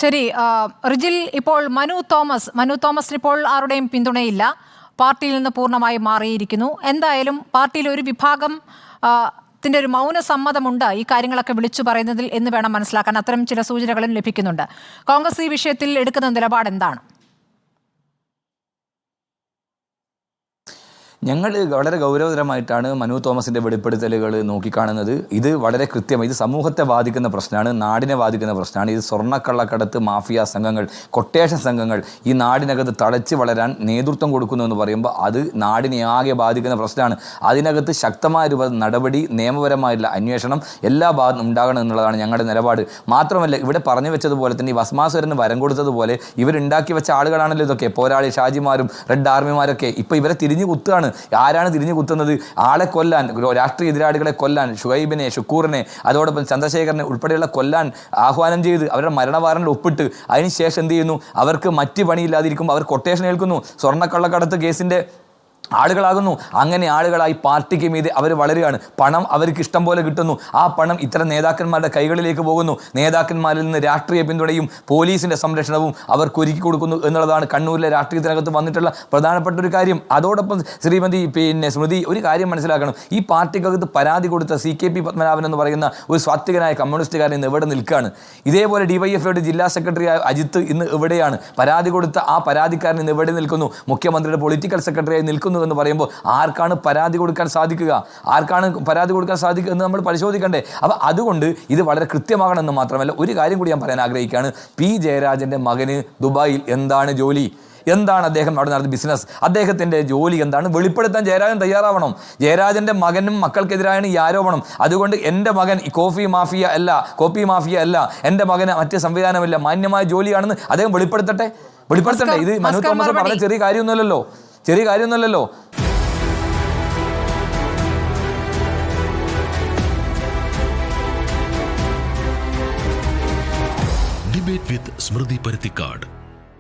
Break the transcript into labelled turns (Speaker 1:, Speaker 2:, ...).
Speaker 1: ശരി, റിജിൽ, ഇപ്പോൾ മനു തോമസിന് ഇപ്പോൾ ആരുടെയും പിന്തുണയില്ല, പാർട്ടിയിൽ നിന്ന് പൂർണ്ണമായി മാറിയിരിക്കുന്നു. എന്തായാലും പാർട്ടിയിൽ ഒരു വിഭാഗം ത്തിന്റെ ഒരു മൗന സമ്മതമുണ്ട് ഈ കാര്യങ്ങളൊക്കെ വിളിച്ചു പറയുന്നതിൽ എന്ന് വേണം മനസ്സിലാക്കാൻ. അത്തരം ചില സൂചനകളും ലഭിക്കുന്നുണ്ട്. കോൺഗ്രസ് ഈ വിഷയത്തിൽ എടുക്കുന്ന നിലപാട് എന്താണ്?
Speaker 2: ഞങ്ങൾ വളരെ ഗൗരവതരമായിട്ടാണ് മനു തോമസിൻ്റെ വെളിപ്പെടുത്തലുകൾ നോക്കിക്കാണുന്നത്. ഇത് വളരെ കൃത്യമായി ഇത് സമൂഹത്തെ ബാധിക്കുന്ന പ്രശ്നമാണ്, നാടിനെ ബാധിക്കുന്ന പ്രശ്നമാണ്. ഇത് സ്വർണ്ണക്കള്ളക്കടത്ത് മാഫിയ സംഘങ്ങൾ, കൊട്ടേഷൻ സംഘങ്ങൾ ഈ നാടിനകത്ത് തഴച്ച് വളരാൻ നേതൃത്വം കൊടുക്കുന്നു എന്ന് പറയുമ്പോൾ അത് നാടിനെ ആകെ ബാധിക്കുന്ന പ്രശ്നമാണ്. അതിനകത്ത് ശക്തമായ രൂപ നടപടി, നിയമപരമായിട്ടുള്ള അന്വേഷണം എല്ലാ ഭാഗത്തും ഉണ്ടാകണം എന്നുള്ളതാണ് ഞങ്ങളുടെ നിലപാട്. മാത്രമല്ല, ഇവിടെ പറഞ്ഞു വെച്ചതുപോലെ തന്നെ ഈ ഭസ്മാസുരന് വരം കൊടുത്തതുപോലെ ഇവരുണ്ടാക്കി വെച്ച ആളുകളാണല്ലോ ഇതൊക്കെ. പോരാളി ഷാജിമാരും റെഡ് ആർമിമാരൊക്കെ ഇപ്പോൾ ഇവരെ തിരിഞ്ഞു കുത്തുകയാണ്. ആരാണ് തിരിഞ്ഞു കുത്തുന്നത്? ആളെ കൊല്ലാൻ, രാഷ്ട്രീയ എതിരാളികളെ കൊല്ലാൻ, ഷുഹൈബിനെ, ഷുക്കൂറിനെ, അതോടൊപ്പം ചന്ദ്രശേഖരനെ ഉൾപ്പെടെയുള്ള കൊല്ലാൻ ആഹ്വാനം ചെയ്ത് അവരുടെ മരണവാറണ്ടിൽ ഒപ്പിട്ട് അതിനുശേഷം എന്ത് ചെയ്യുന്നു? അവർക്ക് മറ്റ് പണിയില്ലാതിരിക്കുമ്പോൾ അവർ കൊട്ടേഷൻ ഏൽക്കുന്നു. സ്വർണ്ണക്കള്ളക്കടത്ത് കേസിൻ്റെ ആളുകളാകുന്നു. അങ്ങനെ ആളുകളായി പാർട്ടിക്ക് മീതെ അവർ വളരുകയാണ്. പണം അവർക്ക് ഇഷ്ടം പോലെ കിട്ടുന്നു. ആ പണം ഇത്തരം നേതാക്കന്മാരുടെ കൈകളിലേക്ക് പോകുന്നു. നേതാക്കന്മാരിൽ നിന്ന് രാഷ്ട്രീയ പിന്തുണയും പോലീസിൻ്റെ സംരക്ഷണവും അവർക്ക് ഒരുക്കി കൊടുക്കുന്നു എന്നുള്ളതാണ് കണ്ണൂരിലെ രാഷ്ട്രീയത്തിനകത്ത് വന്നിട്ടുള്ള പ്രധാനപ്പെട്ട ഒരു കാര്യം. അതോടൊപ്പം ശ്രീമതി സ്മൃതി ഒരു കാര്യം മനസ്സിലാക്കണം. ഈ പാർട്ടിക്കകത്ത് പരാതി കൊടുത്ത CKP പത്മനാഭൻ എന്ന് പറയുന്ന ഒരു സ്വാത്വികനായ കമ്മ്യൂണിസ്റ്റുകാരൻ ഇന്ന് എവിടെ നിൽക്കുകയാണ്? ഇതേപോലെ DYFയുടെ ജില്ലാ സെക്രട്ടറി അജിത്ത് ഇന്ന് എവിടെയാണ്? പരാതി കൊടുത്ത ആ പരാതിക്കാരൻ ഇന്ന് എവിടെ നിൽക്കുന്നു? മുഖ്യമന്ത്രിയുടെ പൊളിറ്റിക്കൽ സെക്രട്ടറിയായി നിൽക്കുന്നു എന്ന് പറയുമ്പോൾ ആർക്കാണ് പരാതി കൊടുക്കാൻ സാധിക്കുക? എന്ന് നമ്മൾ പരിശോധിക്കണ്ടേ? അപ്പോൾ അതുകൊണ്ട് ഇത് വളരെ കൃത്യമാകണമെന്ന് മാത്രമല്ല, ഒരു കാര്യം കൂടി ഞാൻ പറയാൻ ആഗ്രഹിക്കുകയാണ്. P. ജയരാജൻ്റെ മകന് ദുബായിൽ എന്താണ് ജോലി? എന്താണ് അദ്ദേഹം അവിടെ നടന്ന ബിസിനസ്? അദ്ദേഹത്തിൻ്റെ ജോലി എന്താണ്? വെളിപ്പെടുത്താൻ ജയരാജൻ തയ്യാറാവണം. ജയരാജൻ്റെ മകനും മക്കൾക്കെതിരായാണ് ഈ ആരോപണം. അതുകൊണ്ട് എൻ്റെ മകൻ കോപ്പി മാഫിയ അല്ല, എൻ്റെ മകന് മറ്റ് സംവിധാനമില്ല, മാന്യമായ ജോലിയാണെന്ന് അദ്ദേഹം വെളിപ്പെടുത്തട്ടെ. ഇത് മനു തോമസ് പറഞ്ഞ ചെറിയ കാര്യമൊന്നുമല്ലല്ലോ.
Speaker 3: ഡിബേറ്റ് വിത്ത് സ്മൃതി പരുത്തിക്കാട്.